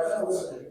Oh,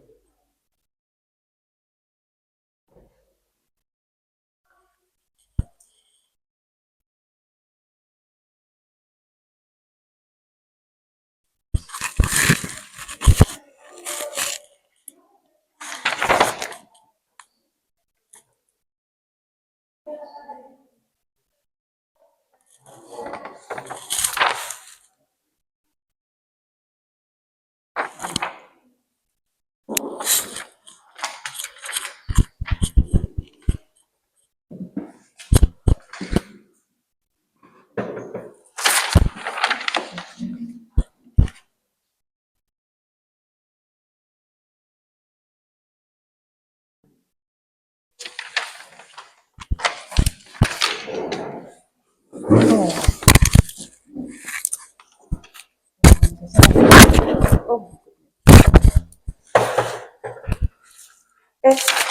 yes.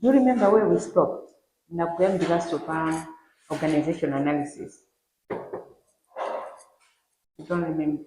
Do you remember where we stopped? Nakuambia sopa organization analysis. You don't remember?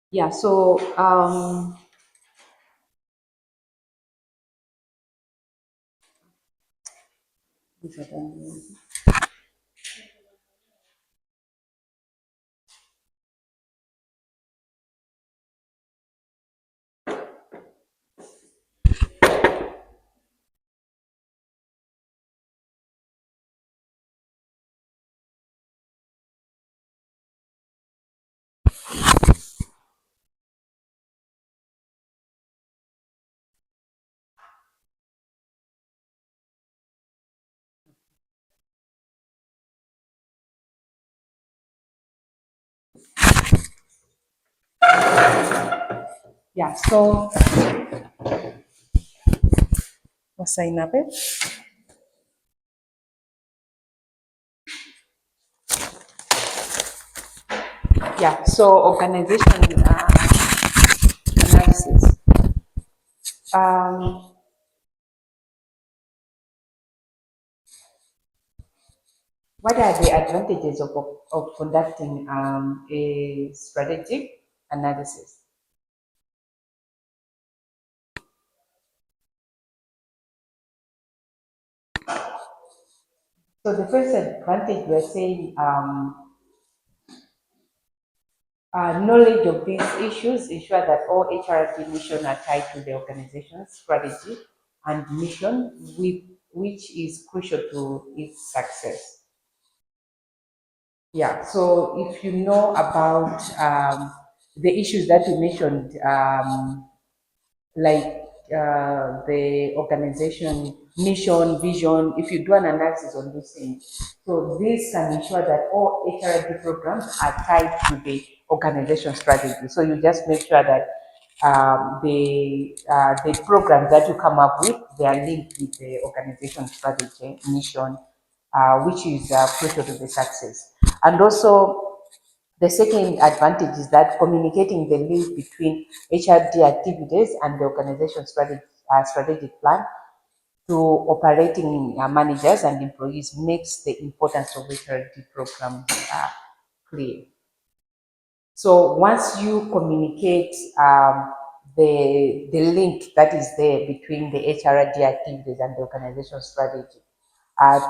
Yeah, so yeah, so what's sign up it? Yeah, so organization analysis. Um, what are the advantages of conducting a strategic analysis? So the first advantage we're saying knowledge of these issues ensure that all HRD missions are tied to the organization's strategy and mission, which is crucial to its success. Yeah, so if you know about the issues that we mentioned, like the organization mission, vision, if you do an analysis on these things, so this can ensure that all HRD programs are tied to the organization strategy. So you just make sure that the programs that you come up with, they are linked with the organization strategy, mission, which is crucial to the success. And also, the second advantage is that communicating the link between HRD activities and the organization strategic plan to operating managers and employees makes the importance of HRD programs clear. So once you communicate the link that is there between the HRD activities and the organization strategy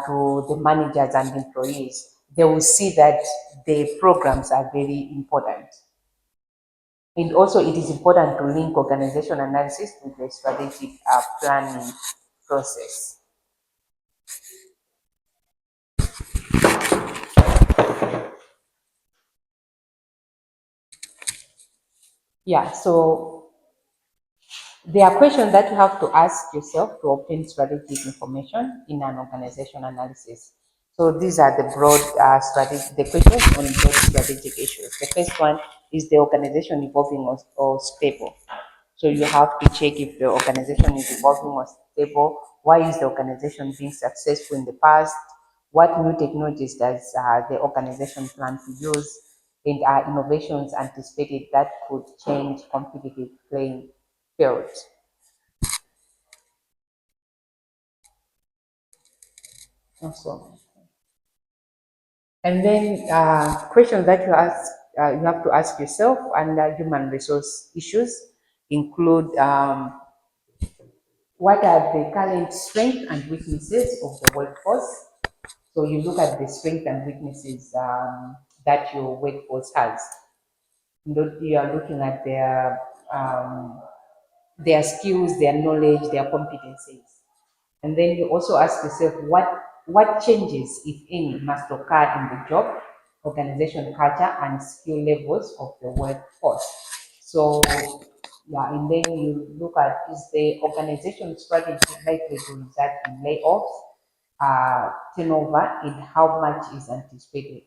to the managers and employees, they will see that the programs are very important. And also it is important to link organization analysis with the strategic planning process. Yeah, so there are questions that you have to ask yourself to obtain strategic information in an organization analysis. So these are the broad the questions on broad strategic issues. The first one is the organization evolving or stable. So you have to check if the organization is evolving or stable. Why is the organization being successful in the past? What new technologies does the organization plan to use? And are innovations anticipated that could change competitive playing fields? Awesome. And then questions that you have to ask yourself under human resource issues include what are the current strengths and weaknesses of the workforce? So you look at the strengths and weaknesses that your workforce has. You are looking at their skills, their knowledge, their competencies. And then you also ask yourself what changes, if any, must occur in the job, organization culture, and skill levels of the workforce. So yeah, and then you look at is the organization strategy likely to result in layoffs, turnover, and how much is anticipated.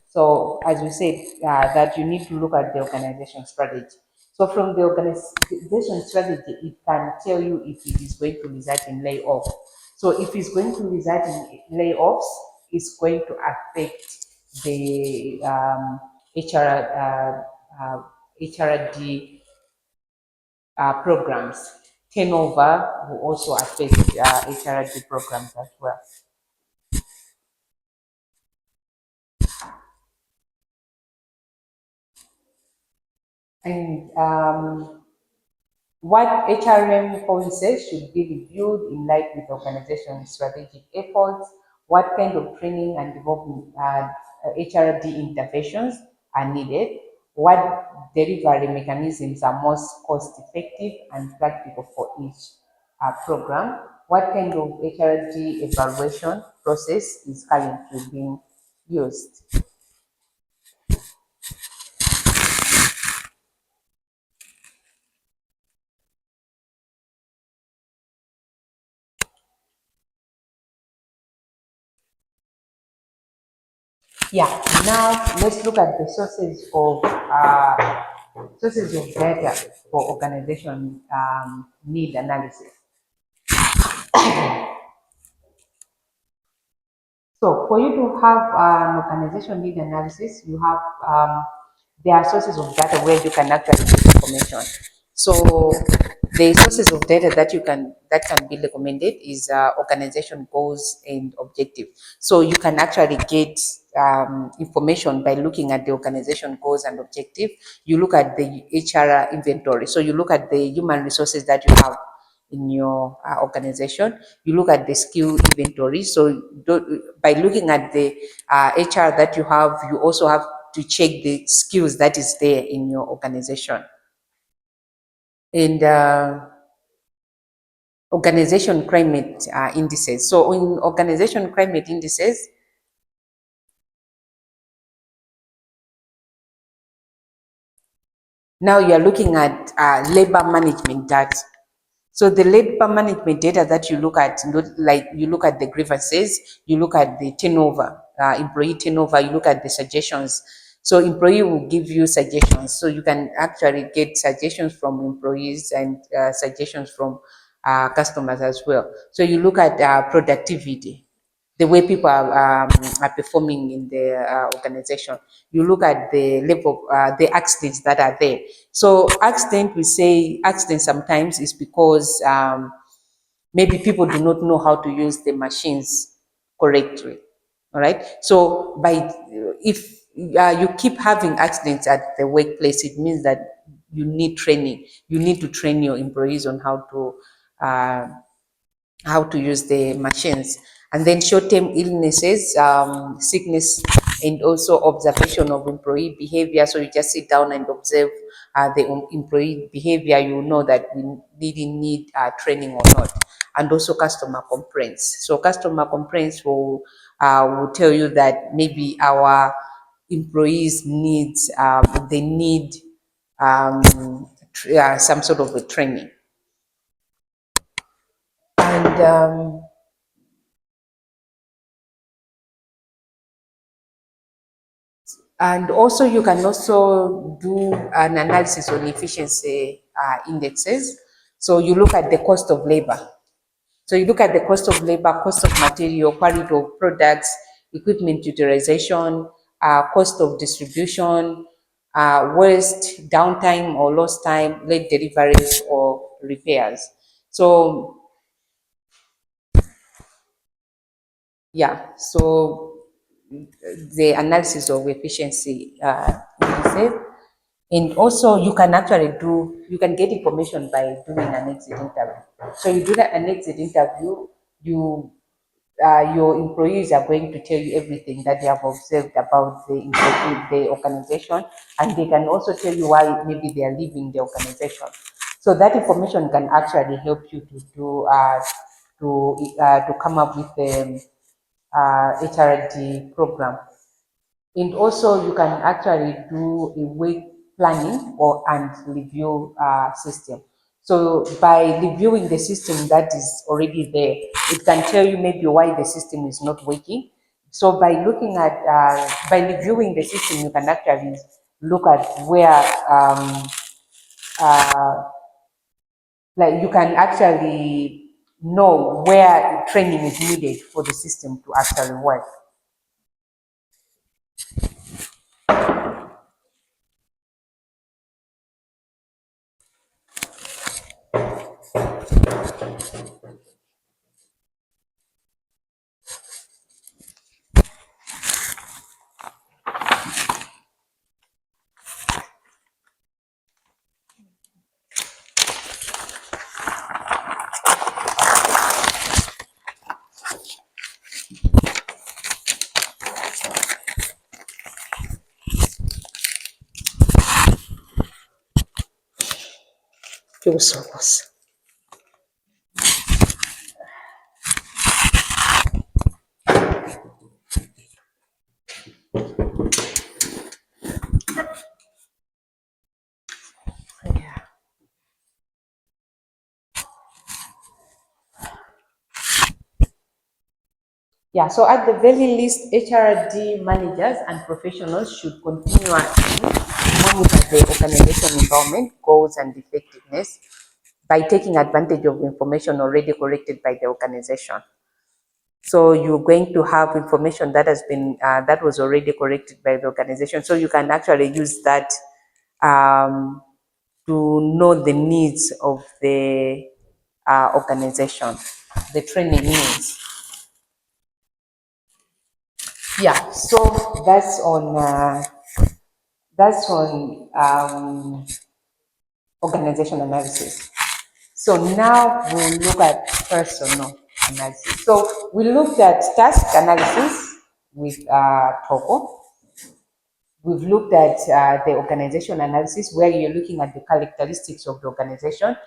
So as we said, that you need to look at the organization strategy. So from the organization strategy, it can tell you if it is going to result in layoff. So if it's going to result in layoffs, it's going to affect the HRD programs. Turnover will also affect HRD programs as well. And what HRM policies should be reviewed in light with organization strategic efforts? What kind of training and development HRD interventions are needed? What delivery mechanisms are most cost effective and practical for each program? What kind of HRD evaluation process is currently being used? Yeah, now let's look at the sources of data for organization need analysis. So for you to have an organization need analysis, you have there are sources of data where you can actually get information. So the sources of data that can be recommended is organization goals and objective. So you can actually get information by looking at the organization goals and objective. You look at the HR inventory. So you look at the human resources that you have in your organization. You look at the skill inventory. So by looking at the HR that you have, you also have to check the skills that is there in your organization. And organization climate indices. So in organization climate indices, now you are looking at labor management data. So the labor management data that you look at, like you look at the grievances, you look at the turnover, employee turnover, you look at the suggestions. So employee will give you suggestions. So you can actually get suggestions from employees and suggestions from customers as well. So you look at productivity, the way people are performing in the organization. You look at the level, the accidents that are there. So accident, we say accident sometimes is because maybe people do not know how to use the machines correctly. All right. So if you keep having accidents at the workplace, it means that you need training. You need to train your employees on uh, how to use the machines. And then short-term illnesses, sickness, and also observation of employee behavior. So you just sit down and observe the employee behavior. You know that we really need training or not. And also customer complaints. So customer complaints will tell you that maybe our employees needs they need some sort of a training. And And also you can also do an analysis on efficiency indexes. So you look at the cost of labor. So you look at the cost of labor, cost of material, quality of products, equipment utilization, cost of distribution, waste, downtime or lost time, late deliveries or repairs. So yeah, so the analysis of efficiency indices. And also you can you can get information by doing an exit interview. So you do an exit interview, your employees are going to tell you everything that they have observed about the organization, and they can also tell you why maybe they are leaving the organization. So that information can actually help you to come up with the HRD program. And also you can actually do a week planning and review system. So by reviewing the system that is already there, it can tell you maybe why the system is not working. So by looking at, by reviewing the system, you can actually look at where, uh, like you can actually know where training is needed for the system to actually work. Philosophers. Yeah, so at the very least, HRD managers and professionals should continuously monitor the organization environment, goals, and effectiveness by taking advantage of information already collected by the organization. So you're going to have information that has been that was already collected by the organization. So you can actually use that um, to know the needs of the organization, the training needs. Yeah, so that's on organization analysis. So now we'll look at personal analysis. So we looked at task analysis with Togo. We've looked at the organization analysis where you're looking at the characteristics of the organization.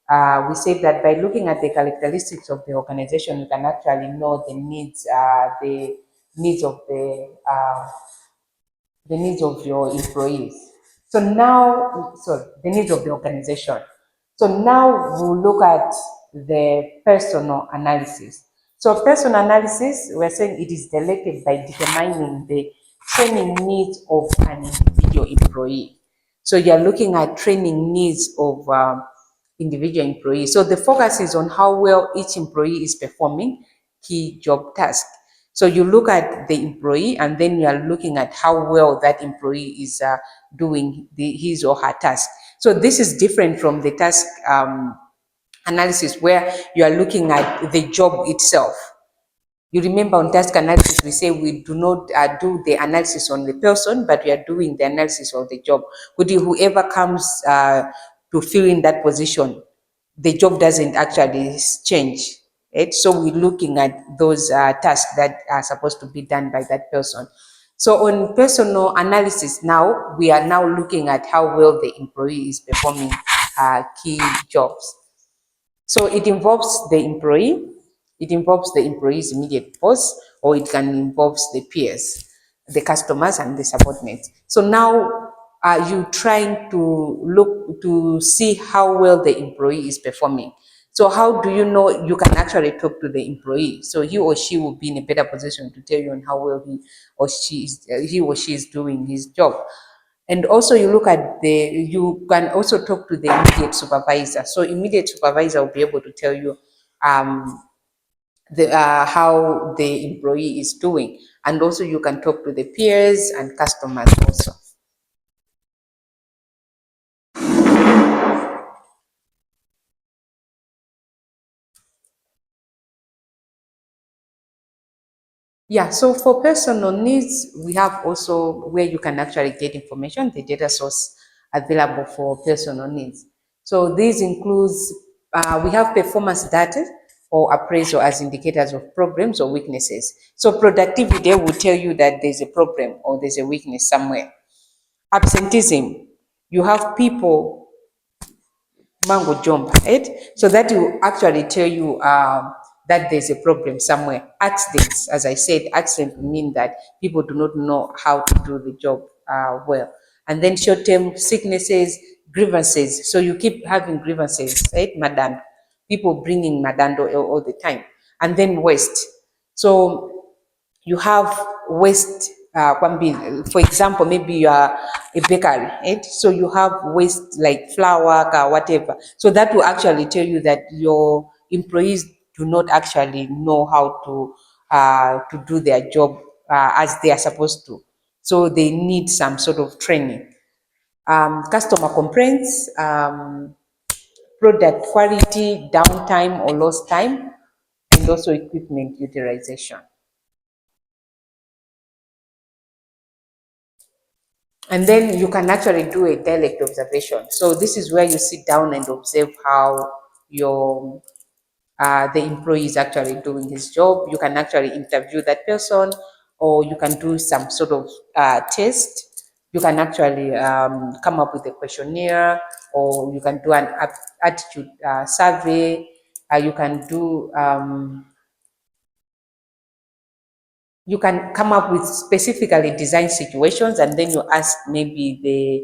We said that by looking at the characteristics of the organization, you can actually know the needs of the needs of your employees. So now, the needs of the organization. So now we'll look at the personal analysis. So personal analysis, we're saying it is directed by determining the training needs of an individual employee. So you're looking at training needs of individual employees. So the focus is on how well each employee is performing key job tasks. So you look at the employee and then you are looking at how well that employee is doing his or her task. So this is different from the task analysis, where you are looking at the job itself. You remember on task analysis, we say we do not do the analysis on the person, but we are doing the analysis of the job. Whoever comes to fill in that position, the job doesn't actually change. Right? So we're looking at those tasks that are supposed to be done by that person. So on personal analysis now, we are now looking at how well the employee is performing key jobs. So it involves the employee, it involves the employee's immediate boss, or it can involve the peers, the customers, and the subordinates. So now you trying to look to see how well the employee is performing. So how do you know you can actually talk to the employee? So he or she will be in a better position to tell you on how well he or she is doing his job. And also you look at you can also talk to the immediate supervisor. So immediate supervisor will be able to tell you um, how the employee is doing. And also you can talk to the peers and customers also. Yeah, so for personal needs, we have also where you can actually get information, the data source available for personal needs. So this includes, we have performance data or appraisal as indicators of problems or weaknesses. So productivity will tell you that there's a problem or there's a weakness somewhere. Absenteeism, you have people mango jump, right? So that will actually tell you that there's a problem somewhere. Accidents, as I said, accidents mean that people do not know how to do the job well. And then short-term sicknesses, grievances. So you keep having grievances, right, madam? People bringing madando all the time. And then waste. So you have waste for example, maybe you are a bakery, right? So you have waste like flour or whatever. So that will actually tell you that your employees do not actually know how to do their job as they are supposed to. So they need some sort of training. Customer complaints, product quality, downtime or lost time, and also equipment utilization. And then you can actually do a direct observation. So this is where you sit down and observe how your the employee is actually doing his job. You can actually interview that person, or you can do some sort of test. You can actually come up with a questionnaire, or you can do an attitude survey. You can do you can come up with specifically designed situations, and then you ask maybe the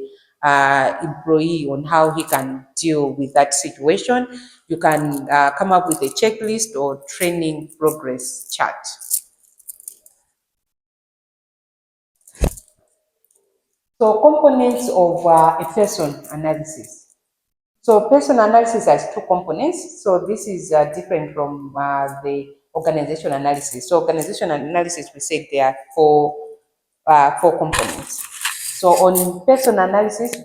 employee on how he can deal with that situation. You can come up with a checklist or training progress chart. So components of a person analysis. So person analysis has two components. So this is different from the organization analysis. So organization analysis, we said there are four components. So on person analysis,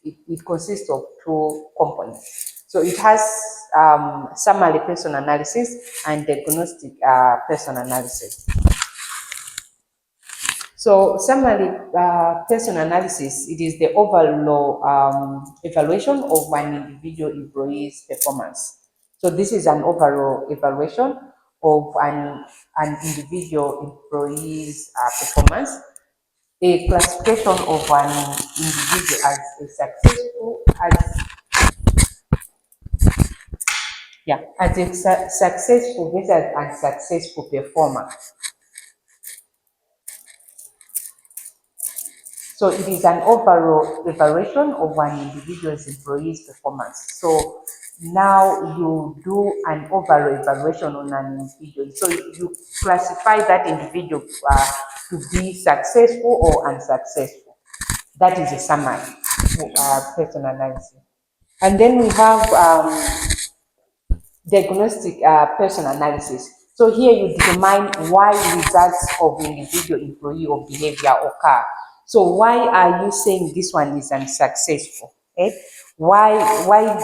it consists of two components. So it has summary person analysis and diagnostic person analysis. So summary person analysis, it is the overall evaluation of an individual employee's performance. So this is an overall evaluation of an individual employee's performance, a classification of an individual as a successful versus unsuccessful performer. So it is an overall evaluation of an individual's employee's performance. So now you do an overall evaluation on an individual. So you classify that individual to be successful or unsuccessful. That is a summary person analysis. And then we have diagnostic person analysis. So here you determine why results of individual employee or behavior occur. So why are you saying this one is unsuccessful? Eh? Why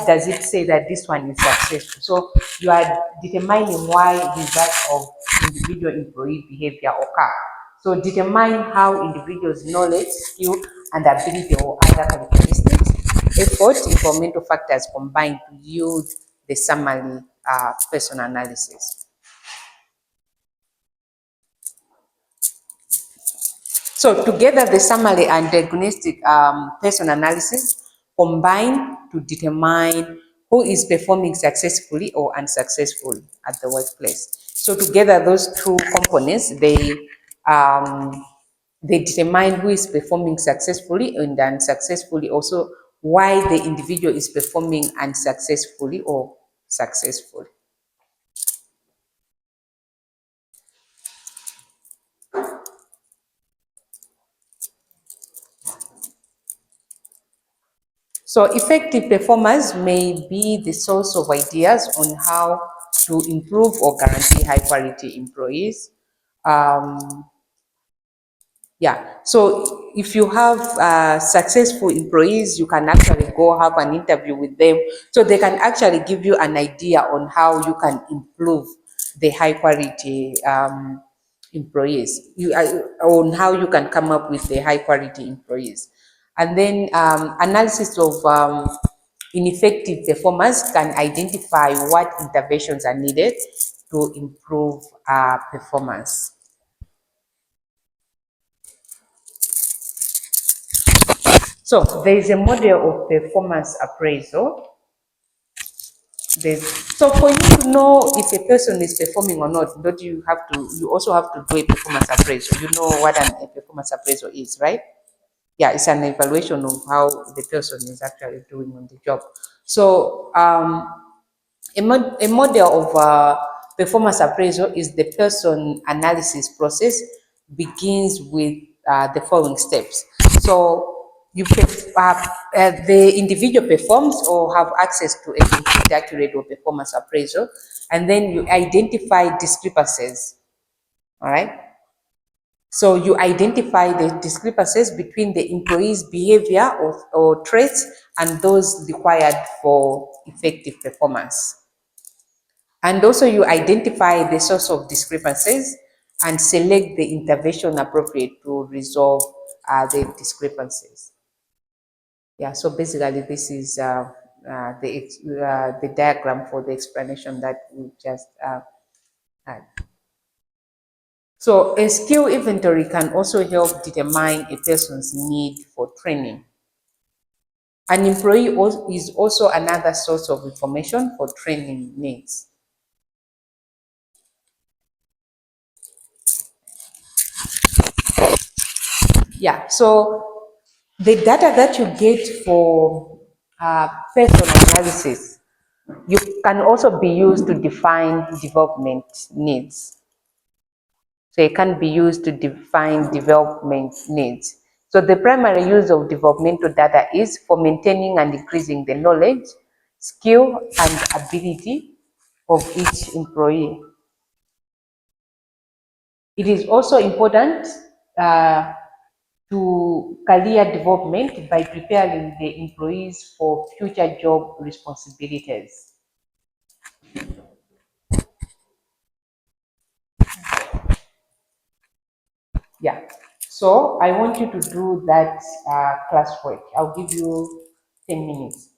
does it say that this one is successful? So you are determining why results of individual employee behavior occur. So determine how individuals' knowledge, skill, and ability or other characteristics, effort, environmental factors combine to yield the summary person analysis. So together, the summary and diagnostic person analysis combine to determine who is performing successfully or unsuccessfully at the workplace. So together, those two components, um, they determine who is performing successfully and unsuccessfully, also why the individual is performing unsuccessfully or successfully. So effective performers may be the source of ideas on how to improve or guarantee high quality employees. Um, yeah, so if you have successful employees, you can actually go have an interview with them. So they can actually give you an idea on how you can improve the high quality employees, on how you can come up with the high quality employees. And then analysis of ineffective performers can identify what interventions are needed to improve performance. So there is a model of performance appraisal. So for you to know if a person is performing or not, don't you have to, you also have to do a performance appraisal. You know what a performance appraisal is, right? Yeah, it's an evaluation of how the person is actually doing on the job. So a model of performance appraisal is the person analysis process begins with the following steps. So the individual performs or have access to a complete, accurate or performance appraisal, and then you identify discrepancies. All right. So you identify the discrepancies between the employee's behavior or traits and those required for effective performance. And also you identify the source of discrepancies and select the intervention appropriate to resolve the discrepancies. Yeah, so basically this is the diagram for the explanation that we just had. So a skill inventory can also help determine a person's need for training. An employee is also another source of information for training needs. Yeah, so the data that you get for person analysis, you can also be used to define development needs. So it can be used to define development needs. So the primary use of developmental data is for maintaining and increasing the knowledge, skill, and ability of each employee. It is also important uh, to career development by preparing the employees for future job responsibilities. Yeah. So I want you to do that classwork. I'll give you 10 minutes.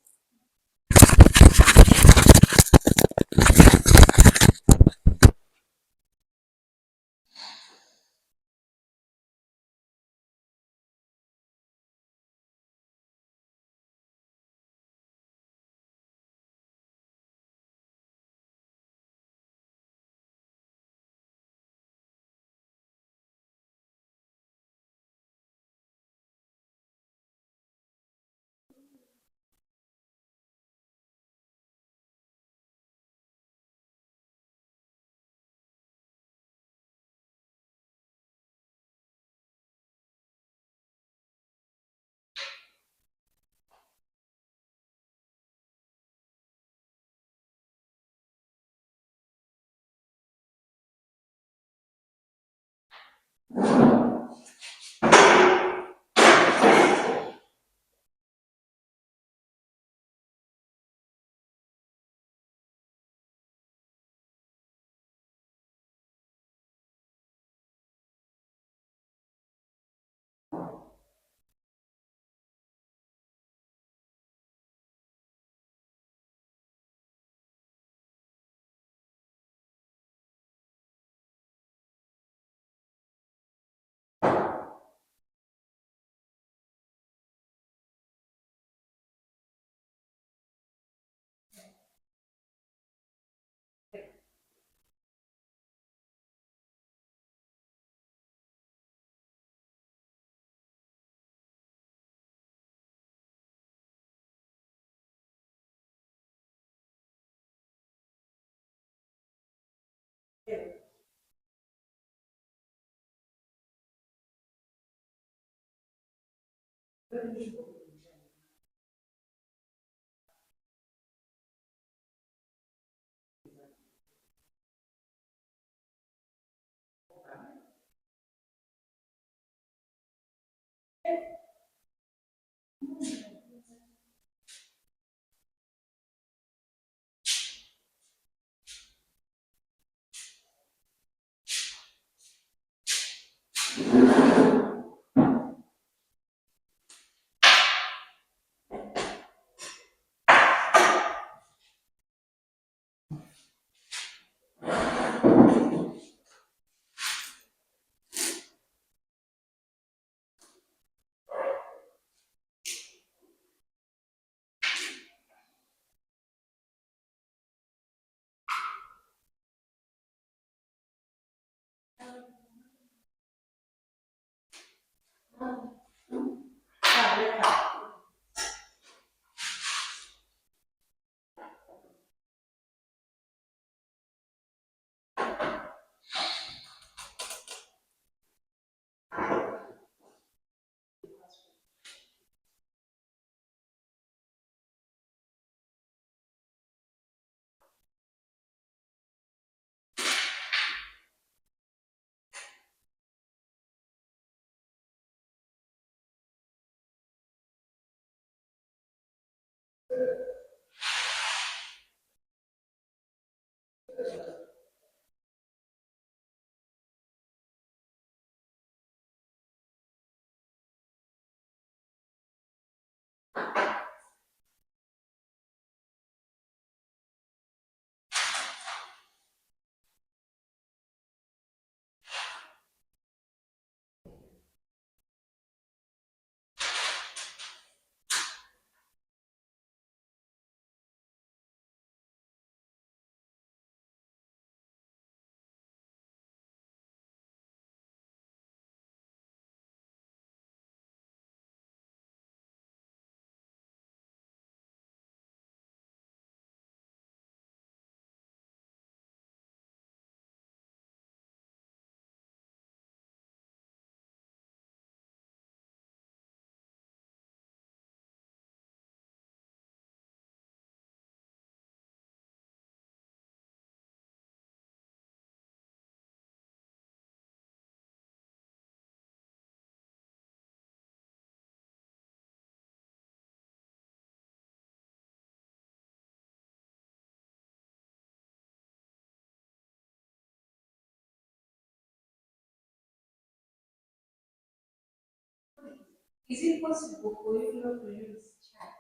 Is it possible for you not to use chat?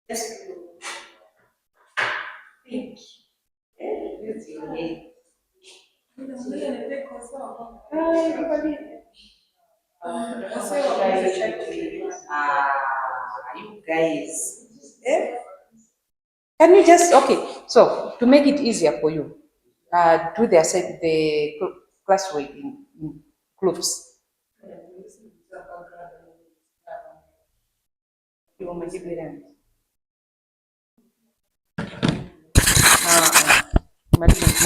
Just to think. Use your head. You guys. Eh? Can you just okay? So to make it easier for you, do the classwork in groups. You want me to do that?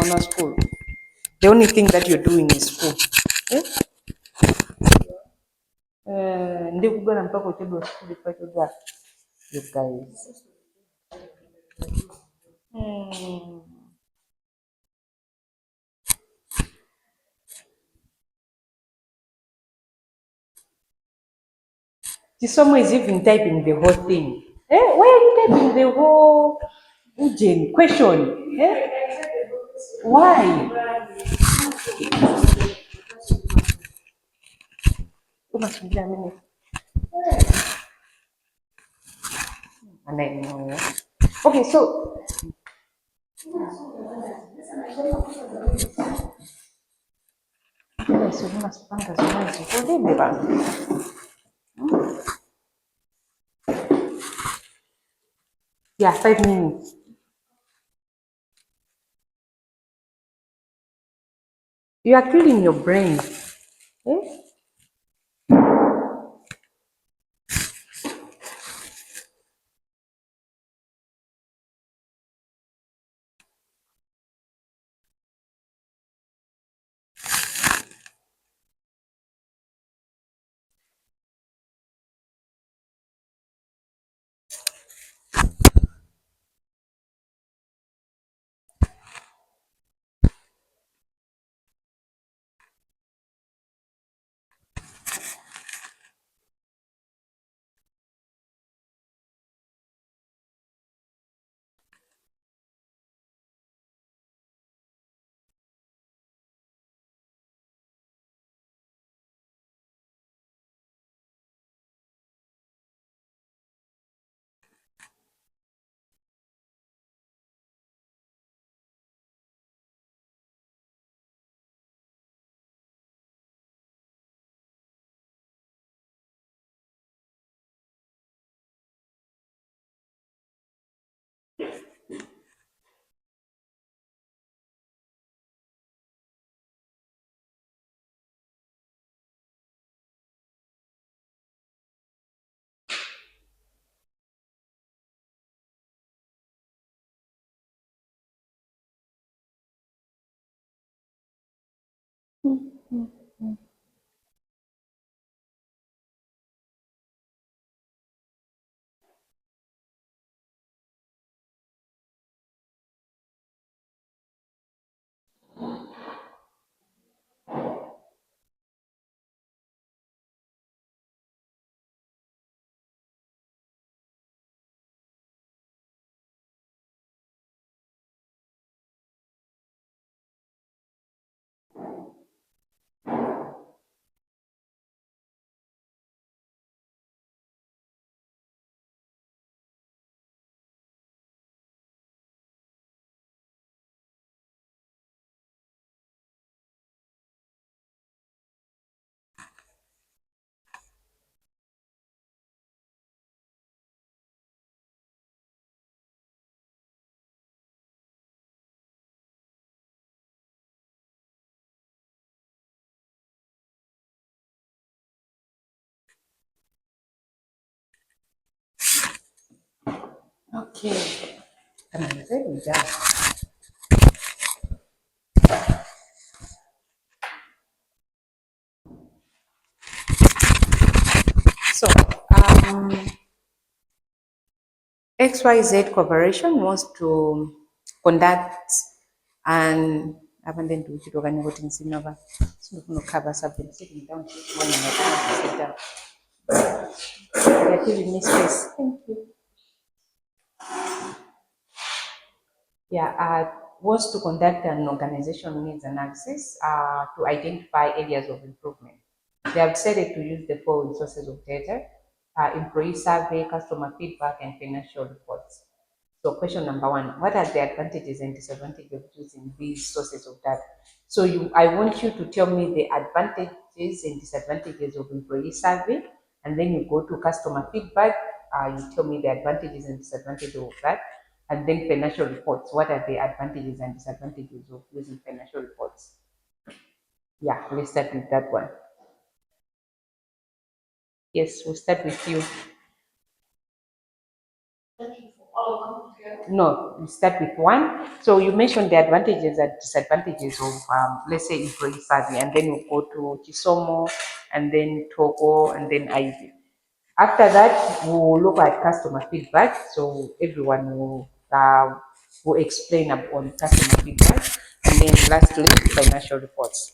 Mono school. The only thing that you're doing is school. Eh? Ndikugana mpaka uchebe school pacho da. You guys. Hmm. Someone is even typing the whole thing. Eh? Why are you typing the whole question? Eh? Why? Unasubiria mimi. And I know. Okay, so adesso una spanta su mezzo, potrebbe fare. Yeah, 5 minutes. You are killing your brain. Eh? Okay. I'm very done. So, XYZ Corporation wants to conduct an abandoned to organizing Sinova. So, no cover subject sitting down. They're giving me space. Thank you. Yeah, wants to conduct an organization needs analysis to identify areas of improvement. They have decided to use the following sources of data: employee survey, customer feedback, and financial reports. So question number one, what are the advantages and disadvantages of using these sources of data? So I want you to tell me the advantages and disadvantages of employee survey, and then you go to customer feedback, you tell me the advantages and disadvantages of that, and then financial reports. What are the advantages and disadvantages of using financial reports? Yeah, let's start with that one. Yes, we'll start with you. No, we start with one. So you mentioned the advantages and disadvantages of, let's say, employee survey, and then we go to Chisomo, and then Togo, and then Ivy. After that, we'll look at customer feedback. So everyone will explain on customer feedback, and then lastly, financial reports.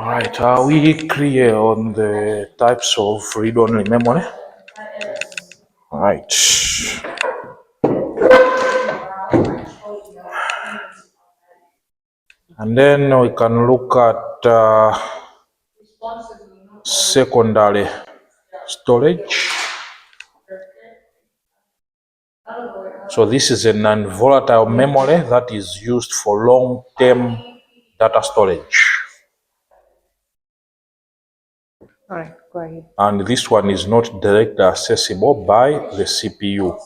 Right, are we clear on the types of read-only memory? Right. And then we can look at secondary storage. So this is a non-volatile memory that is used for long-term data storage. All right, go ahead. And this one is not directly accessible by the CPU.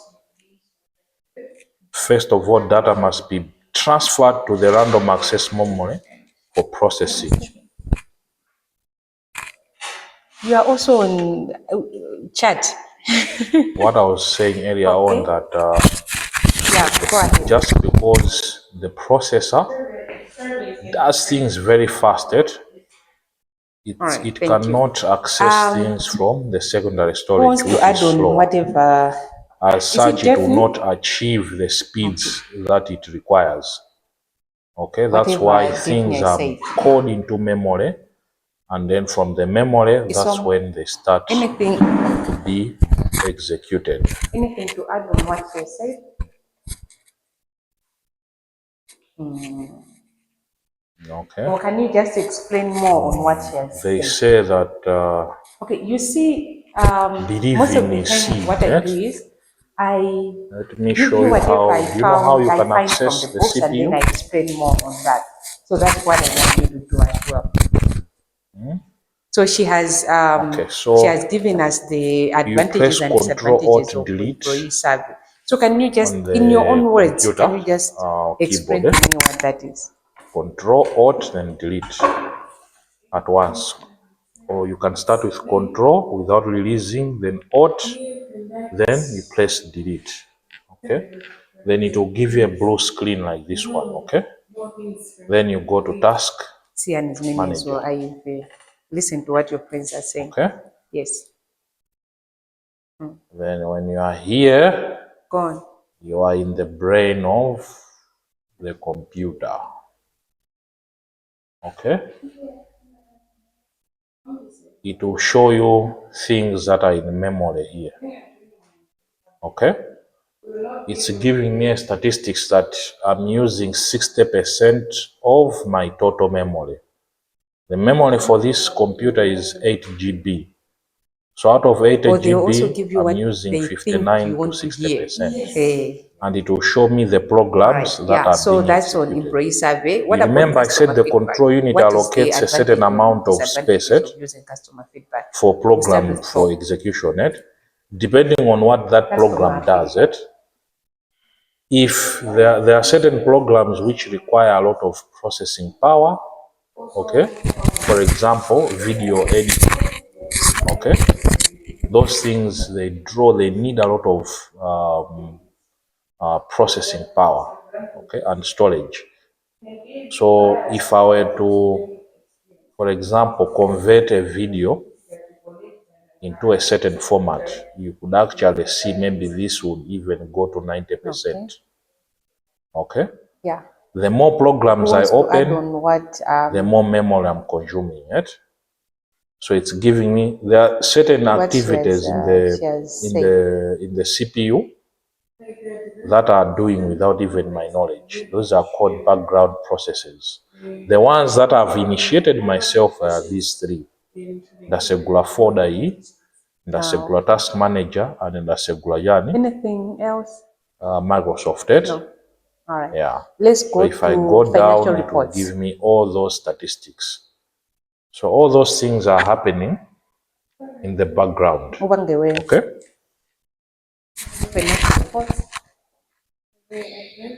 First of all, data must be transferred to the random access memory for processing. You are also on chat. What I was saying earlier on that Yeah, go ahead. just because the processor does things very fast, All right, it thank you. cannot access things from the secondary Who storage, wants which to add is on slow. whatever? As Is it such, it will Daphne? not achieve the speeds that it requires. Okay, that's Whatever why Daphne things are said. coded into memory, and then from the memory, that's Some when they start anything to be executed. anything to add on what she said? Okay, Or can you just explain more on what she has they said? say that Okay, you see, believe most of in the time seed. what I do is I Let me give show you you whatever how. I Do you know how found you I can find from access the the books, and then CPU? I explain more on that. So that's what I want you to do as well. So she has Okay, so given us the you advantages press and Control disadvantages Alt of Delete employee survey. So can you just, on in your the own words, computer can you just explain keyboard. to me what that is? Control Alt then Delete at once. Or you can start with Control without releasing, then Alt, then you press Delete. Okay, then it will give you a blue screen like this one. Okay, then you go to task See, and his name as well. manager. I listen to what your friends are saying. Okay, Yes. then when you are here, Go on. you are in the brain of the computer. Okay, it will show you things that are in memory here. Okay, it's giving me a statistics that I'm using 60% of my total memory. The memory for this computer is 8 GB. So out of 8 Or they also GB, give you I'm what using they think 59 you to want to hear. 60%. Hey. And it will show me the programs Right. that Yeah. are So being that's on executed. employee survey. What You about remember I said customer the feedback? control unit What is the allocates a certain advantage or amount of space disadvantages of using customer feedback? for We'll start program with for Pro. execution. Depending on what that program does, if there are certain programs which require a lot of processing power, okay, for example, video editing, okay, those things they need a lot of processing power, okay, and storage. So if I were to, for example, convert a video into a certain format, you could actually see maybe this would even go to 90%. Okay? Yeah. The more programs I To add open, on what the more memory I'm consuming, right? So it's giving me, there are certain activities in the CPU that are doing without even my knowledge. Those are called background processes. The ones that I've initiated myself are these three: the Segula folder E, the Segula task manager, and the Segula Yani. Anything else? Microsoft. No. All right. Yeah. Let's go So if I to go financial down, it will reports. give me all those statistics. So all those things are happening in the background. Okay. Financial reports.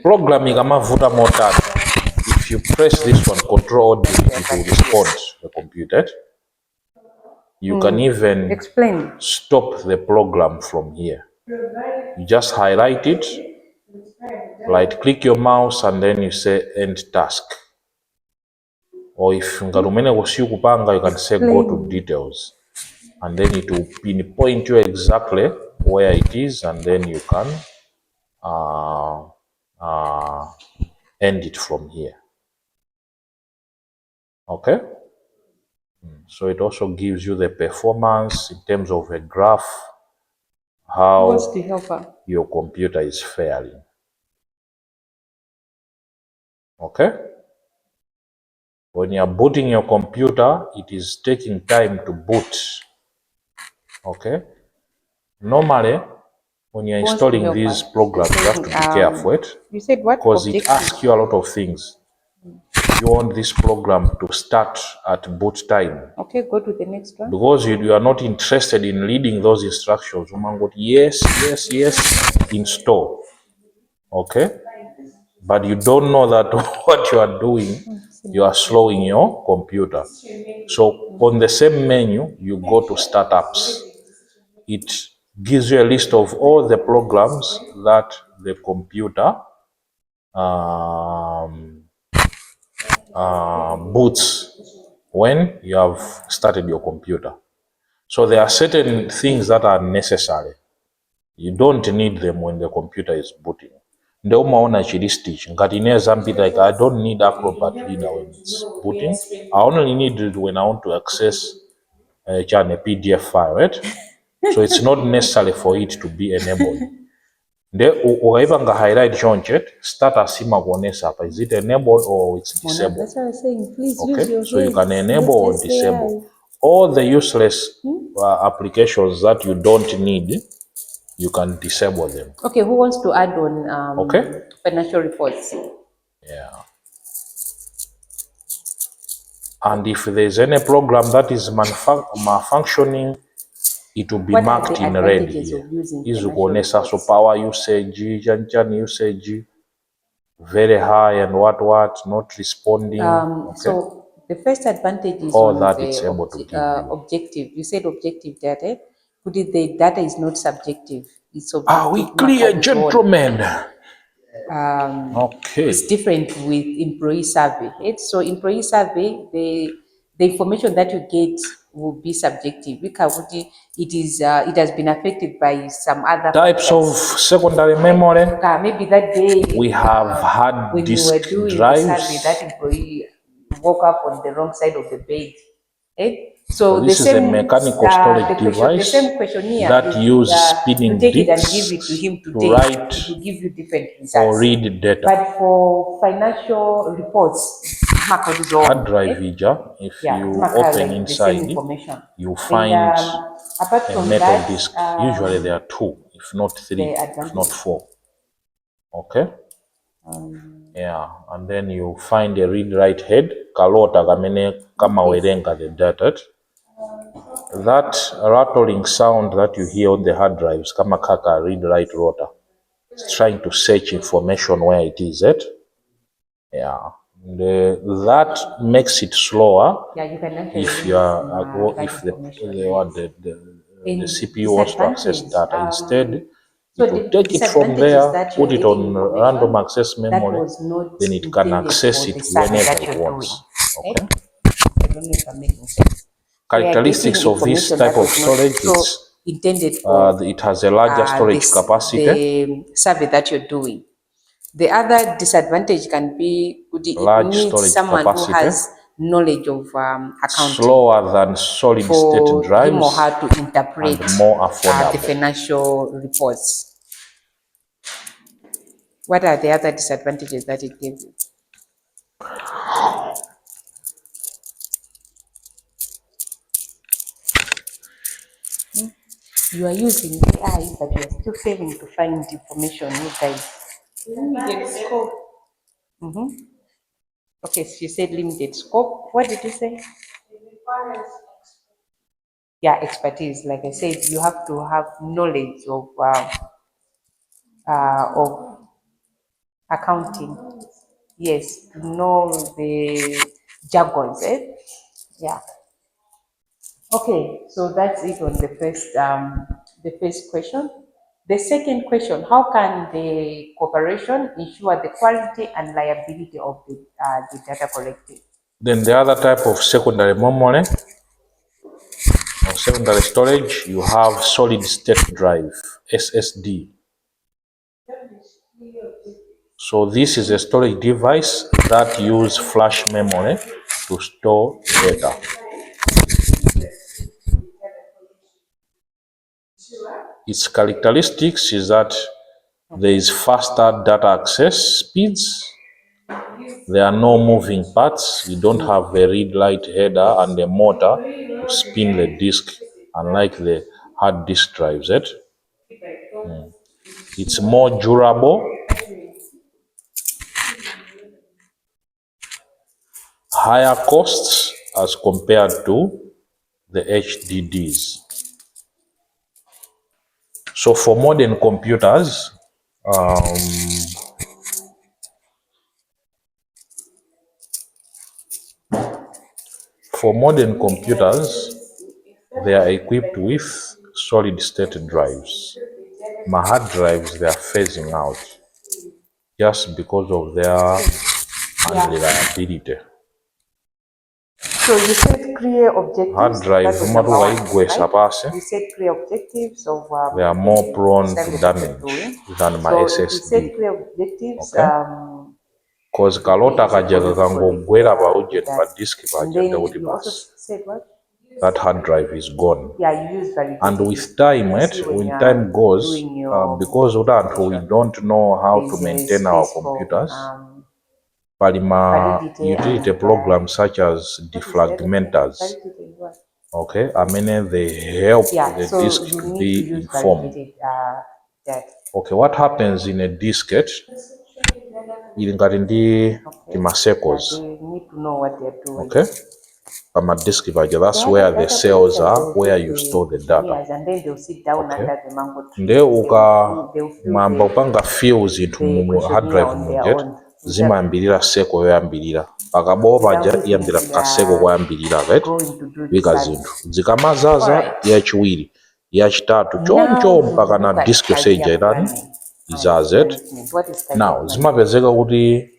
Programming amavuta motor. If you press this one, Control or Delete, it will respond the computer. You can even Explain. stop the program from here. You just highlight it, right click your mouse, and then you say end task. Or if ngalumene kupanga, you can say go to details. And then it will pinpoint you exactly where it is, and then you can end it from here. Okay? So it also gives you the performance in terms of a graph, how your computer is faring. Okay? When you're booting your computer, it is taking time to boot. Okay? Normally, when you're installing these programs, you have to be careful, because it asks you a lot of things. You want this program to start at boot time. Okay, go to the next one. Because you are not interested in reading those instructions. Yes, yes, yes, install. Okay? But you don't know that what you are doing, you are slowing your computer. So on the same menu, you go to startups. It gives you a list of all the programs that the computer boots when you have started your computer. So there are certain things that are necessary. You don't need them when the computer is booting. Ndio umaona chili stitch ngati inaweza mpita, like I don't need Acrobat Reader when it's booting. I only need it when I want to access a PDF file, right? So it's not necessary for it to be enabled. Nde ukaipa nga highlight chonche status ima kuonesa hapa, is it enabled or it's disabled? That's what I'm saying. Please okay, use your so you can enable or Yes, disable all the useless applications that you don't need. You can disable them. Okay, who wants to add on Okay. financial reports? Yeah. And if there's any program that is malfunctioning, it will be marked in red here. Is kuonesa so power usage, chan usage, very high and what, not responding. Okay. So the first advantage is all on that the it's able to give you. objective. You said objective data. Put it the data is not subjective. it's of Are we clear, gentlemen? Okay. It's different with employee survey. So employee survey, the information that you get will be subjective. It has been affected by some other Types of factors. secondary memory. Maybe that day We have had when you were disk doing the drives. survey, that employee woke up on the wrong side of the bed. So this is a mechanical storage the device same questionnaire that uses spinning you take it and give it disks to him to today, write it will give you different or results. read data. But for financial reports, Hard drive ija, if you open inside, you find apart a from metal that, disk. Usually there are 2, if not 3, if not 4. Okay? Yeah, and then you find a read-write head, kalota kamene kamawerenga the data. That rattling sound that you hear on the hard drives, kama kaka read-write rotor, it's trying to search information where it is at. Yeah, that makes it slower. Yeah, you can actually If you are, if the CPU wants to access data, instead it will take it from there, put it on random access memory, then it can access it whenever it wants. Okay. I don't know if I'm making sense. Characteristics of this type of storage, it's intended for it has a larger storage capacity. the survey that you're doing. The other disadvantage can be Large it needs storage someone capacity, who has knowledge of accounting slower than solid state for him or drives, her to interpret and more the affordable. financial reports. What are the other disadvantages that it gives you? You are using AI, but you are still failing to find information, you guys. Limited scope. Okay, so you said limited scope. What did you say? It requires Yeah, expertise. Like I said, you have to have knowledge of accounting. Yes, to know the jargons. Yeah. Okay, so that's it on the first question. The second question: how can the corporation ensure the quality and liability of the data collected? Then the other type of secondary memory or secondary storage, you have solid state drive, SSD. So this is a storage device that uses flash memory to store data. Its characteristics is that there is faster data access speeds. There are no moving parts. You don't have a read-write header and a motor to spin the disk, unlike the hard disk drives. It's more durable, higher costs as compared to the HDDs. So for modern computers, they are equipped with solid state drives. My hard drives, they are phasing out just because of their unreliability. So you said clear objectives. Hard drive, that was number one, right? You said clear objectives of They are more prone to service that you're damage doing. than my So you SSD. said clear objectives. Okay. Cause kalota kajaga kangogwera bawujeti pa disk And then pajja you also said what? that hard drive is gone. Yeah, you use validity. And with time, when time goes, because we don't know how to maintain our computers, palima utility programs such as defragmenters. Okay, I mean they help the disk to be informed. Okay, what happens in a diskette? Secos. They need to know what they're doing. Okay, disk that's where the cells are, where you store the data. And then they'll sit down under the mango tree. Nde mwamba upanga fields into hard drive mujet zimambirira seko yoyambirira akabowo paja iyambira kaseko koyambirira right bika zinthu zikamazaza yachiwiri yachitatu Now choncho we mpaka look na at disk yose ija career irani planning and izazet. management. What is career Now planning? zimapezeka kuti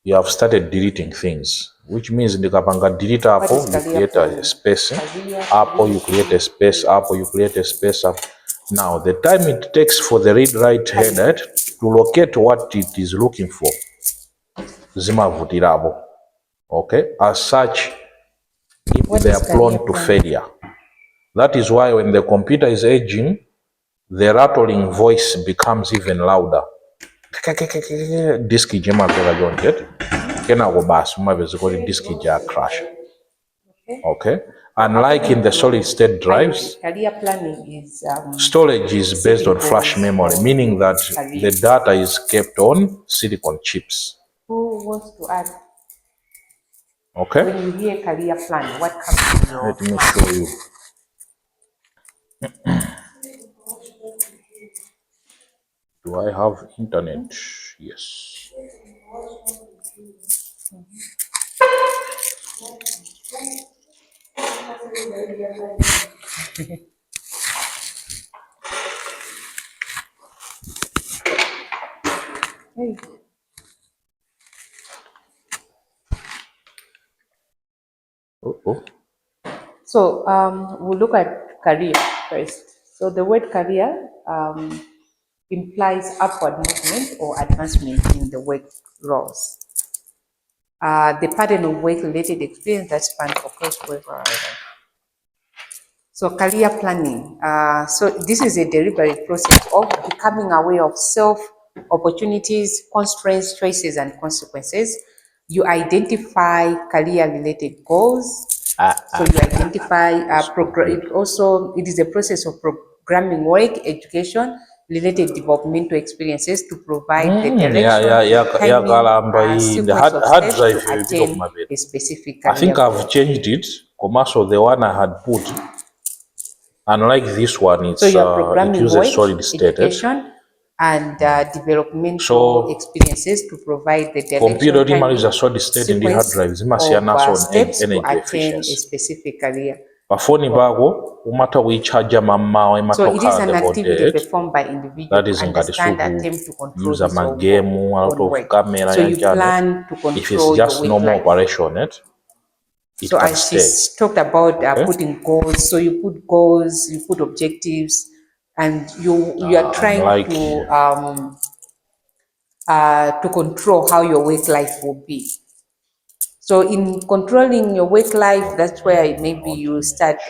you have started deleting things, which means ndikapanga delete What apo is you career create a planning? space, Career apo you create a space, apo you create a space up. Now the time it takes for the read write header to locate what it is looking for zimavutirapo. Okay, as such, if What they is are prone career to planning? failure. That is why when the computer is aging, the rattling voice becomes even louder. Disk ijema vela jonget. Kena go bas umavezi kodi disk ija crash. Okay. Unlike in the solid state drives, Career planning is storage is based on flash setting memory, goals meaning for that career. the data is kept on silicon chips. Who wants to add? Okay. When you hear career plan, what comes to your Let me mind? show you. Do I have internet? Yes. Hey. Oh. So we'll look at career first. So the word career implies upward movement or advancement in the work roles. The pattern of work-related experience that spans across work horizons. So career planning. So this is a deliberate process of becoming aware of self, opportunities, constraints, choices, and consequences. You identify career-related goals. So you identify it is a process of programming work, education, related developmental experiences to provide the direction, timing, Kalamba in the sequence of hard steps drive to a bit of attain my bed. a specific I think career I've goal. changed it. Commercial, the one I had put, unlike this one, it's So you are it programming uses work, solid state. education, and developmental So experiences to provide the computer direction, timing is a timing, solid state in the hard sequence drive. of Zimasiana on steps to energy attain a efficiency. specific career. Pafoni bago umata wichaja mama So it is ematoka an the whole activity day. performed by individuals That to is ngati understand, suku attempt to control use his or her magemu, a lot own of work. camera So you yanjane. plan to If it's control your just work normal life. operation, it So can as stay. she's talked about Okay. putting goals, so you put goals, you put objectives, and you are trying Unlike to control how your work life will be. So in controlling your work life, that's where maybe you start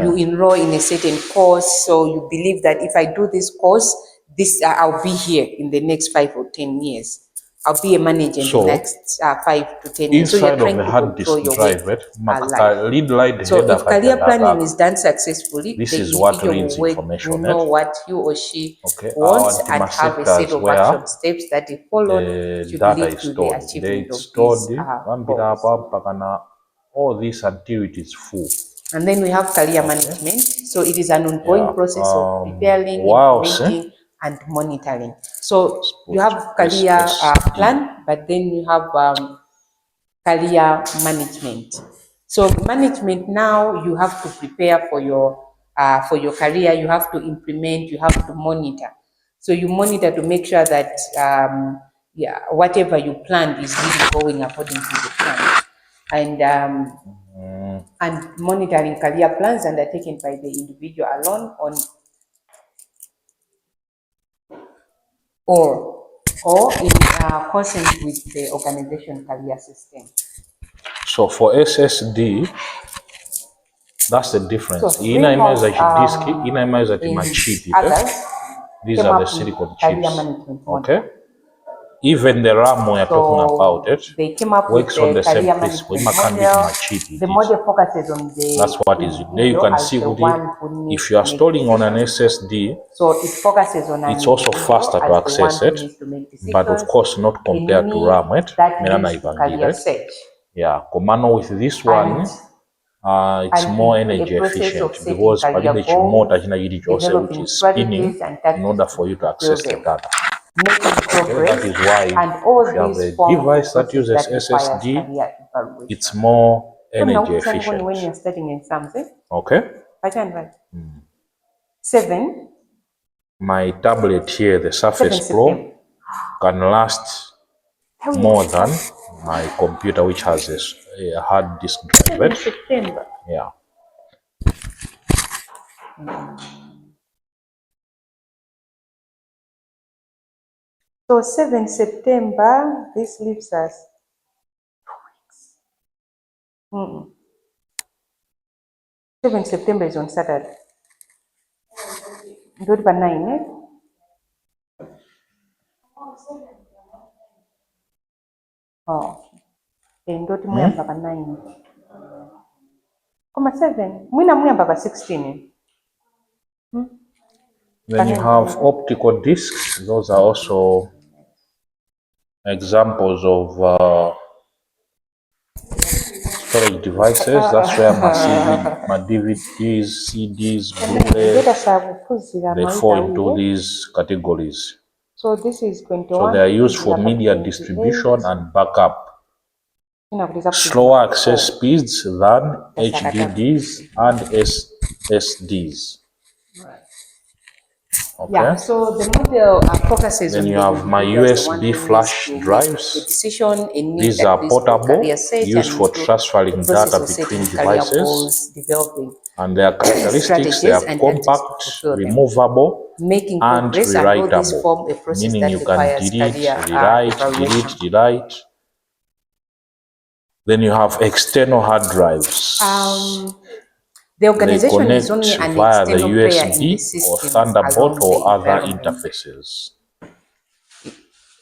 you enroll in a certain course. So you believe that if I do this course, I'll be here in the next 5 or 10 years. I'll be a manager in So, the next 5 to 10 years. So you're inside of trying the to hard disk control your drive, work right? life. Lead light So header if career planning kajandaga. is done successfully, This the is what individual reads will information, know right? what he or she Okay, wants our and have a sectors set of where action steps that if followed the should data lead is to the stored. achievement It's of stored these goals. all this until it is full. And then we have career management. So it is an ongoing Yeah. process of preparing, Wow, implementing, and monitoring. So you put have career SSD. plan, but then you have career management. So management now, you have to prepare for your career. You have to implement. You have to monitor. So you monitor to make sure that whatever you planned is really going according to the plan. And monitoring career plans undertaken by the individual alone or in consent with the organization career system. So for SSD, that's the difference. So Greenhouse in Machiti. others These came are the up with silicon career chips. management Okay. model. Even the RAM we are talking about So it they came up with works on the the same career principle. management model. The model focuses on the That's what is it. There you can see the one who needs if you are to make storing on an decisions. SSD, So it focuses on an it's also individual faster to as the one access who it, needs to make but of decisions. course not compared to Any RAM. that Mirana leads to even career did it. search. Yeah, Komano with this one, it's And more into energy a process efficient of setting because career palibe goals, chimota china chili chose which developing is spinning strategies and in order tactics for you to to fulfill access the them, data. making Okay, progress, that is why and all if you have these a form a device that process uses that requires SSD, career evaluation. it's more energy When efficient. you're studying exams, Okay. I can write 7. My tablet here, the 7 Surface Pro, September. can last more than my computer, which has a hard disk drive. 7 September. Yeah. So 7 September, this leaves us 2 weeks. 7 September is on Saturday. Ndoti pa 9, eh? Oh. Ndoti muyamba pa 9. Koma 7. Mwina muyamba pa 16. Then you have optical discs. Those are also examples of storage devices. That's where my DVDs, CDs, Blu-ray, they fall into these categories. So this is 21. So they are used for media distribution and backup. Slower access speeds than HDDs and SSDs. Okay. Yeah, so the model focuses then on you have my USB flash drives. These are portable, used for transferring data between devices. And their characteristics, they are compact, removable, and rewritable, meaning you can delete, rewrite. Then you have external hard drives. The organization they is only connect an via the external player in USB the system or Thunderbolt or other environment. interfaces.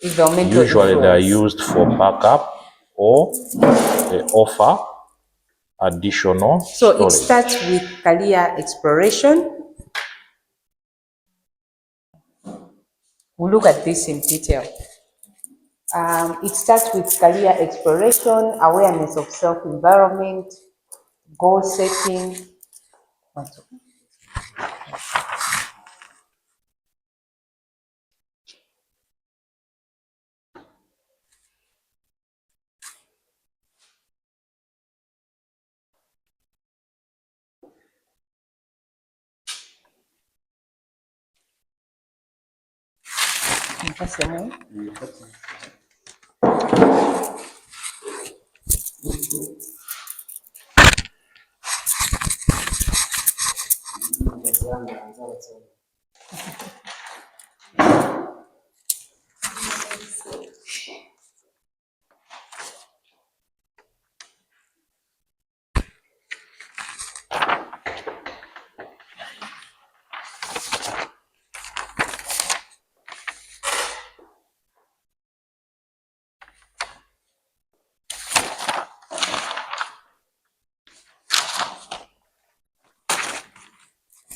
Usually they are used for backup or they offer additional storage. So it starts with career exploration. We'll look at this in detail. It starts with career exploration, awareness of self-environment, goal setting.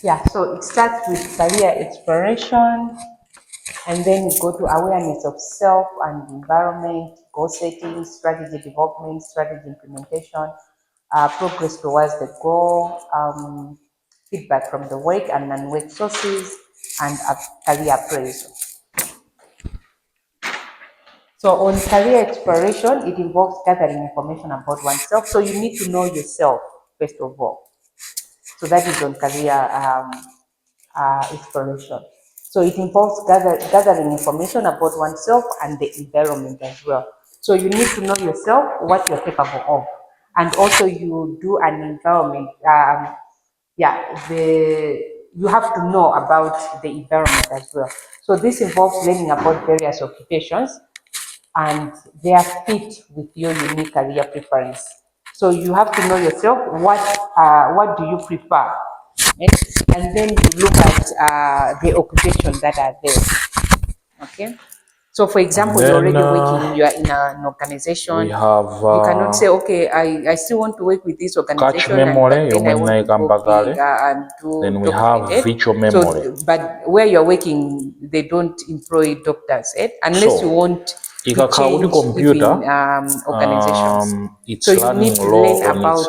Yeah, so it starts with career exploration, and then you go to awareness of self and environment, goal setting, strategy development, strategy implementation, progress towards the goal, feedback from the work and non-work sources, and career appraisal. So on career exploration, it involves gathering information about oneself. So you need to know yourself, first of all. So that is on career exploration. So it involves gathering information about oneself and the environment as well. So you need to know yourself, what you're capable of. And also you do an environment, you have to know about the environment as well. So this involves learning about various occupations and their fit with your unique career preference. So you have to know yourself, what do you prefer? And then you look at the occupations that are there. Okay. So for example, you're already working, you are in an organization. We have you cannot say, okay, I still want to work with this organization. Cache memory, and then I want to go and do then we have virtual memory. So, but where you're working, they don't employ doctors, unless you want to change computer, organizations. it's so you need to learn about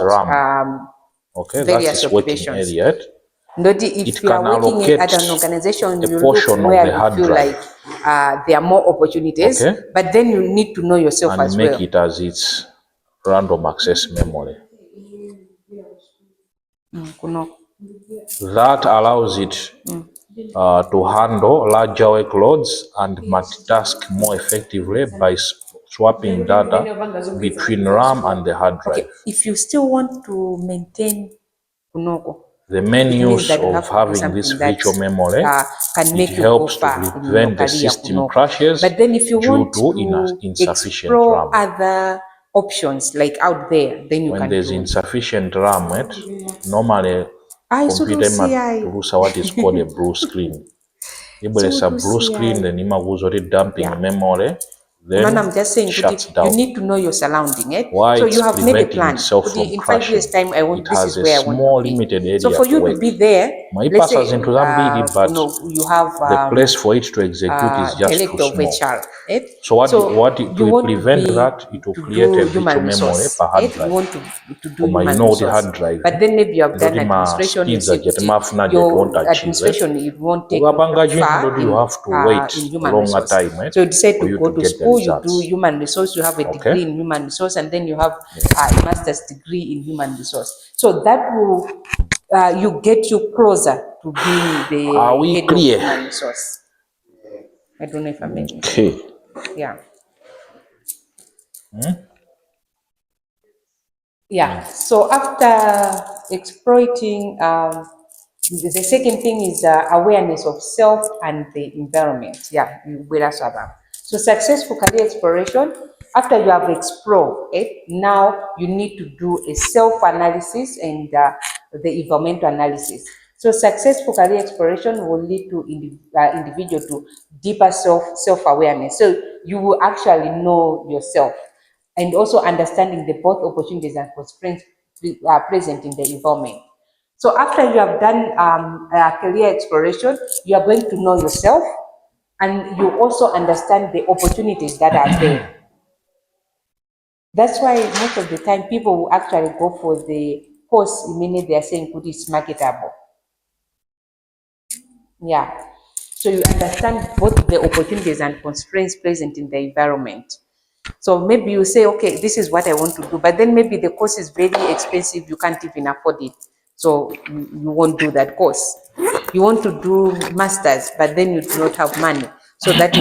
okay, various that is working occupations. area. If you are working at an organization, you look where you feel like there are more opportunities, but then you need to know yourself and as make well. it as its random access memory. Kuno. That allows it to handle larger workloads and multitask more effectively by swapping data between RAM and the hard drive. Okay, if you still want to maintain kunoko, The main it means use that you of have to do having something this that virtual memory, can it make you go helps to far in your prevent the career system kunoko. crashes But then if you due want to to insufficient explore RAM. other options like out there, then you When can there's do it. insufficient RAM, normally computer CI. produce what is called a blue screen. If there's a blue screen, then images already dumping Yeah. memory, Unaona, then I'm just saying, shuts you down. need to know your surrounding, eh? Why So it's you have made a preventing plan. itself from In 5 crashing. years' time, It this has is a where I want small to be. limited area So for to you to work. be there, let's say, Into Zambili, but you have the place for it to execute is just too director of small. HR, eh? So what it you will want to prevent be that, it will to create do a human virtual memory resource, per hard eh? drive. You want to do Oma human ino the resource. hard drive. But then maybe you have done Ndoti ma administration, you speeds say, that mafuna that your won't achieve. administration, it won't take Ukapanga you jintu far ndoti you have to in wait human longer resource. time, So you decide for to you go to to get the school, you do results. human resource, you have a degree in human resource, and then you have a master's degree in human resource. So that will you get you closer to being the Are we head clear? of human resource. I don't know if I'm making sense. Okay. Yeah. Yeah. So after exploiting, the second thing is awareness of self and the environment. Yeah, so successful career exploration. After you have explored it, now you need to do a self-analysis and the environmental analysis. So successful career exploration will lead to individual to deeper self-awareness. So you will actually know yourself and also understanding the both opportunities and constraints present in the environment. So after you have done career exploration, you are going to know yourself and you also understand the opportunities that are there. That's why most of the time people will actually go for the course immediately they are saying good is marketable. Yeah. So you understand both the opportunities and constraints present in the environment. So maybe you say, okay, this is what I want to do, but then maybe the course is very expensive, you can't even afford it. So you won't do that course. You want to do masters, but then you do not have money. So that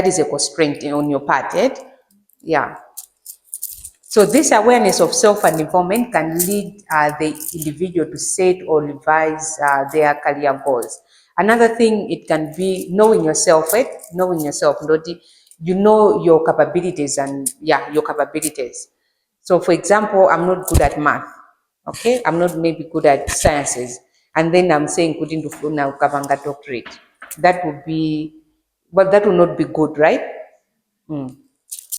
is a constraint on your part, right? Yeah. So this awareness of self and environment can lead the individual to set or revise their career goals. Another thing, it can be knowing yourself, right? Knowing yourself, you know your capabilities and your capabilities. So for example, I'm not good at math, okay? I'm not maybe good at sciences. And then I'm saying couldn't do now Kabanga doctorate. That would be, well, that will not be good, right?